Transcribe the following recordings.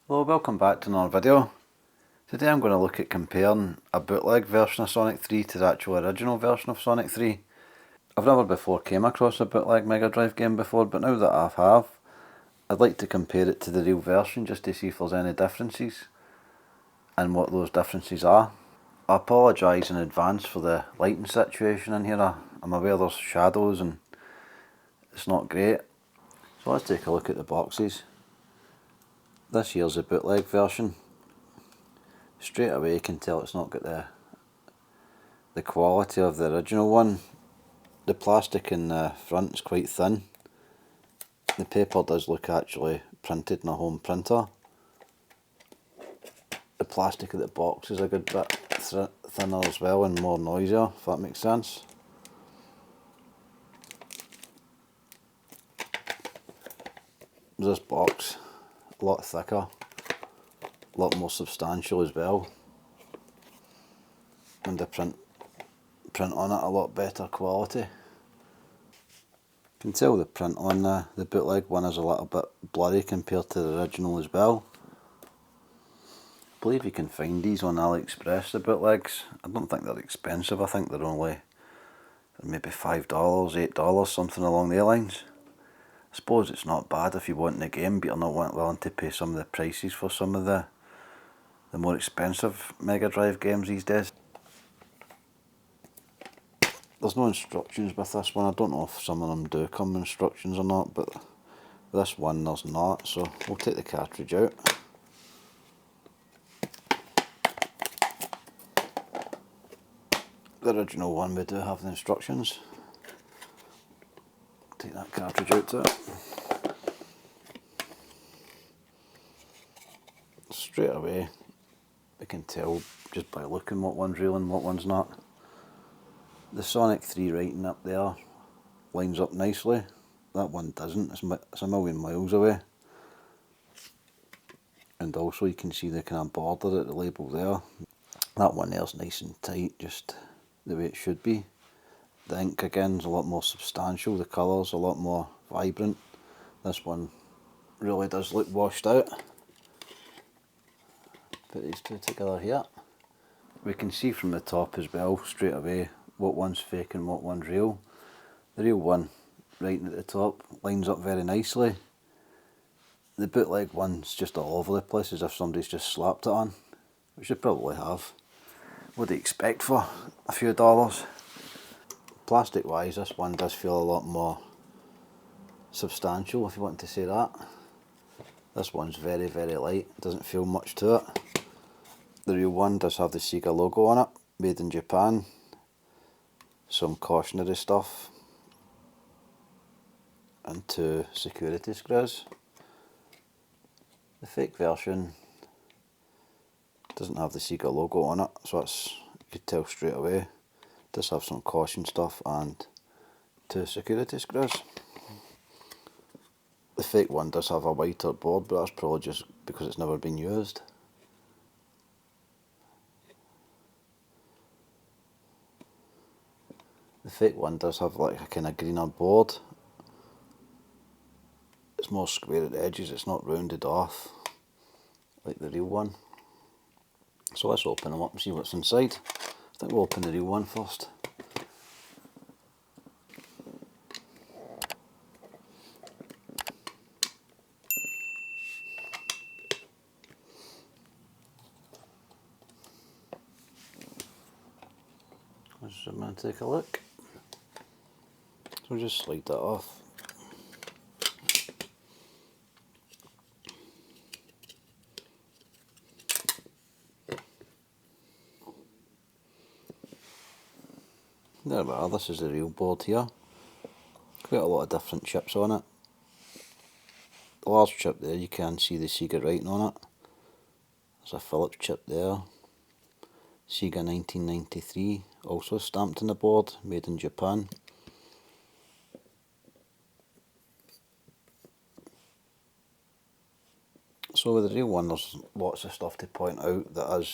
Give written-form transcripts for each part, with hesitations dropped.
Hello, welcome back to another video. Today I'm going to look at comparing a bootleg version of Sonic 3 to the actual original version of Sonic 3. I've never before came across a bootleg Mega Drive game before, but now that I have, I'd like to compare it to the real version just to see if there's any differences and what those differences are. I apologise in advance for the lighting situation in here. I'm aware there's shadows and it's not great. So let's take a look at the boxes. This here's the bootleg version. Straight away you can tell it's not got the quality of the original one. The plastic in the front is quite thin. The paper does look actually printed in a home printer. The plastic of the box is a good bit thinner as well and more noisier, if that makes sense. This box, a lot thicker, a lot more substantial as well, and the print on it a lot better quality. You can tell the print on the bootleg one is a little bit blurry compared to the original as well. I believe you can find these on Aliexpress, the bootlegs. I don't think they're expensive, I think they're only maybe $5, $8, something along the lines. I suppose it's not bad if you want the game but you're not willing to pay some of the prices for some of the more expensive Mega Drive games these days. There's no instructions with this one. I don't know if some of them do come with instructions or not, but this one there's not, so we'll take the cartridge out. The original one we do have the instructions. Take that cartridge out to it. Straight away we can tell just by looking what one's real and what one's not. The Sonic 3 writing up there lines up nicely. That one doesn't, it's a million miles away. And also you can see the kind of border at the label there. That one there's nice and tight, just the way it should be. The ink again is a lot more substantial, the colours a lot more vibrant. This one really does look washed out. Put these two together here. We can see from the top as well, straight away, what one's fake and what one's real. The real one, right at the top, lines up very nicely. The bootleg one's just all over the place, as if somebody's just slapped it on, which they probably have. What do you expect for a few dollars? Plastic wise, this one does feel a lot more substantial, if you want to say that. This one's very, very light, doesn't feel much to it. The real one does have the SEGA logo on it, made in Japan. Some cautionary stuff. And 2 security screws. The fake version doesn't have the SEGA logo on it, so that's, you could tell straight away. It does have some caution stuff and 2 security screws. The fake one does have a whiter board, but that's probably just because it's never been used. The fake one does have like a kind of greener board. It's more square at the edges, it's not rounded off like the real one. So let's open them up and see what's inside. I think we'll open the real one first. Let's zoom in and take a look. So we'll just slide that off. There we are, this is the real board here. Quite a lot of different chips on it. The large chip there, you can see the SEGA writing on it. There's a Philips chip there. SEGA 1993, also stamped on the board, made in Japan. So with the real one there's lots of stuff to point out that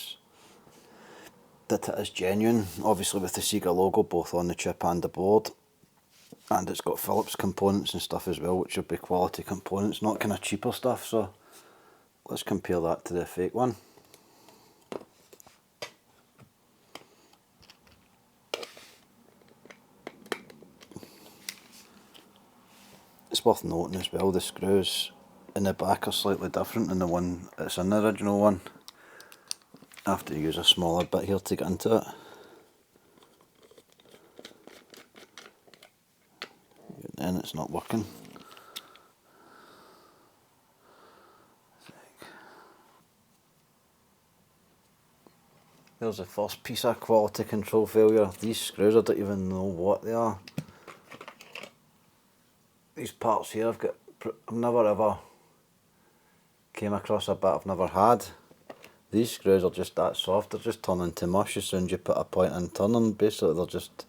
it is genuine, obviously with the SEGA logo both on the chip and the board. And it's got Philips components and stuff as well, which would be quality components, not kind of cheaper stuff, so let's compare that to the fake one. It's worth noting as well, the screws in the back are slightly different than the one that's in the original one. I have to use a smaller bit here to get into it. And it's not working. There's the first piece of quality control failure. These screws, I don't even know what they are. These parts here I've never ever came across a bit I've never had. These screws are just that soft, they're just turning to mush as soon as you put a point in and turn them. Basically they're just...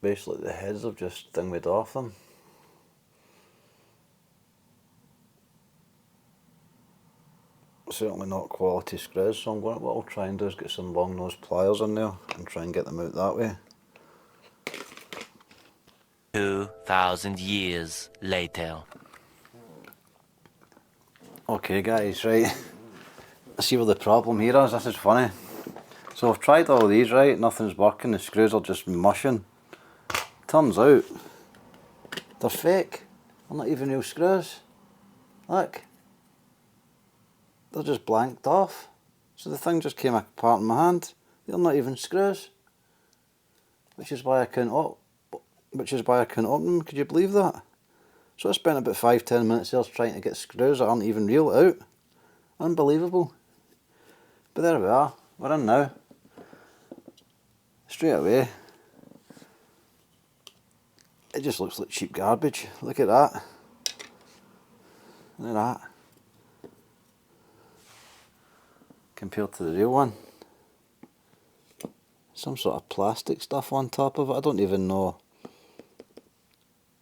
Basically the heads have just thingied off them. Certainly not quality screws, so what I'll try and do is get some long nose pliers in there and try and get them out that way. 2,000 years later. Okay guys, right, I see where the problem here is. This is funny. So I've tried all these, right, nothing's working, the screws are just mushing. Turns out they're fake, they're not even real screws. Look, they're just blanked off. So the thing just came apart in my hand. They're not even screws, which is why I couldn't open them. Could you believe that? So I spent about 5-10 minutes there trying to get screws that aren't even real out. Unbelievable. But there we are, we're in now. Straight away. It just looks like cheap garbage. Look at that. Look at that. Compared to the real one. Some sort of plastic stuff on top of it. I don't even know.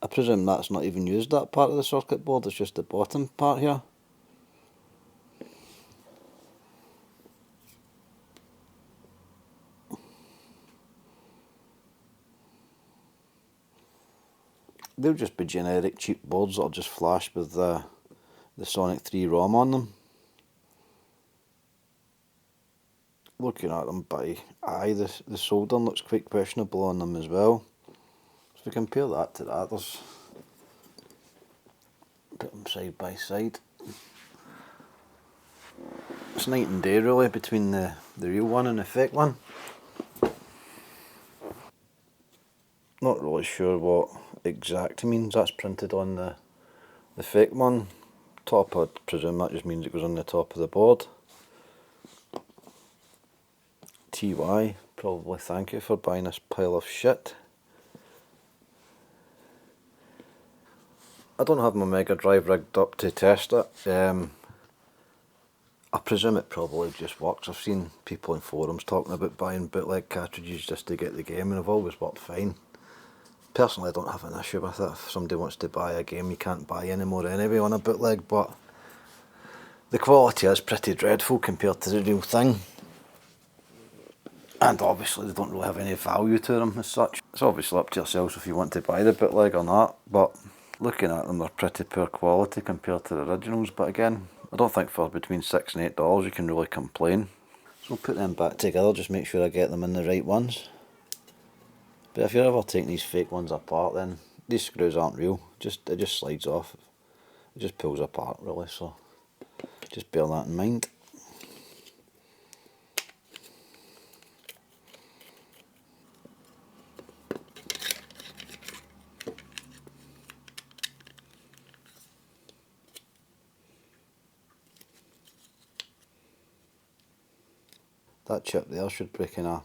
I presume that's not even used, that part of the circuit board. It's just the bottom part here. They'll just be generic cheap boards that'll just flash with the Sonic 3 ROM on them. Looking at them by eye, the soldering looks quite questionable on them as well. So if we compare that to that, there's... Put them side by side. It's night and day really between the real one and the fake one. Not really sure what exact means. That's printed on the fake one. Top, I presume that just means it goes on the top of the board. TY, probably thank you for buying this pile of shit. I don't have my Mega Drive rigged up to test it. I presume it probably just works. I've seen people in forums talking about buying bootleg cartridges just to get the game, and they've always worked fine. Personally, I don't have an issue with it. If somebody wants to buy a game you can't buy anymore anyway on a bootleg, but the quality is pretty dreadful compared to the real thing. And obviously they don't really have any value to them as such. It's obviously up to yourselves if you want to buy the bootleg or not, but looking at them they're pretty poor quality compared to the originals. But again, I don't think for between $6 and $8 you can really complain. So I'll put them back together, just make sure I get them in the right ones. But if you're ever taking these fake ones apart, then these screws aren't real. It just slides off. It just pulls apart really, so just bear that in mind. That chip there should break in a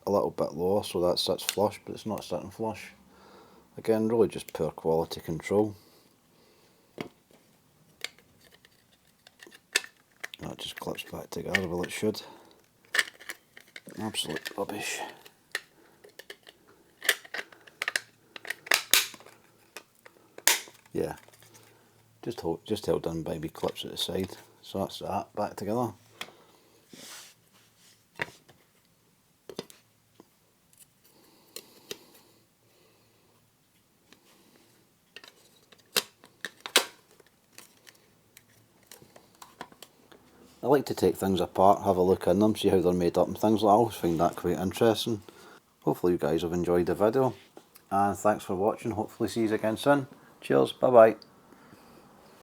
little bit lower, so that sits flush, but it's not sitting flush. Again, really just poor quality control. That just clips back together, well it should. Absolute rubbish. Yeah, just held in by wee clips at the side. So that's that, back together. I like to take things apart, have a look in them, see how they're made up and things. I always find that quite interesting. Hopefully you guys have enjoyed the video, and thanks for watching. Hopefully see you again soon. Cheers, bye bye.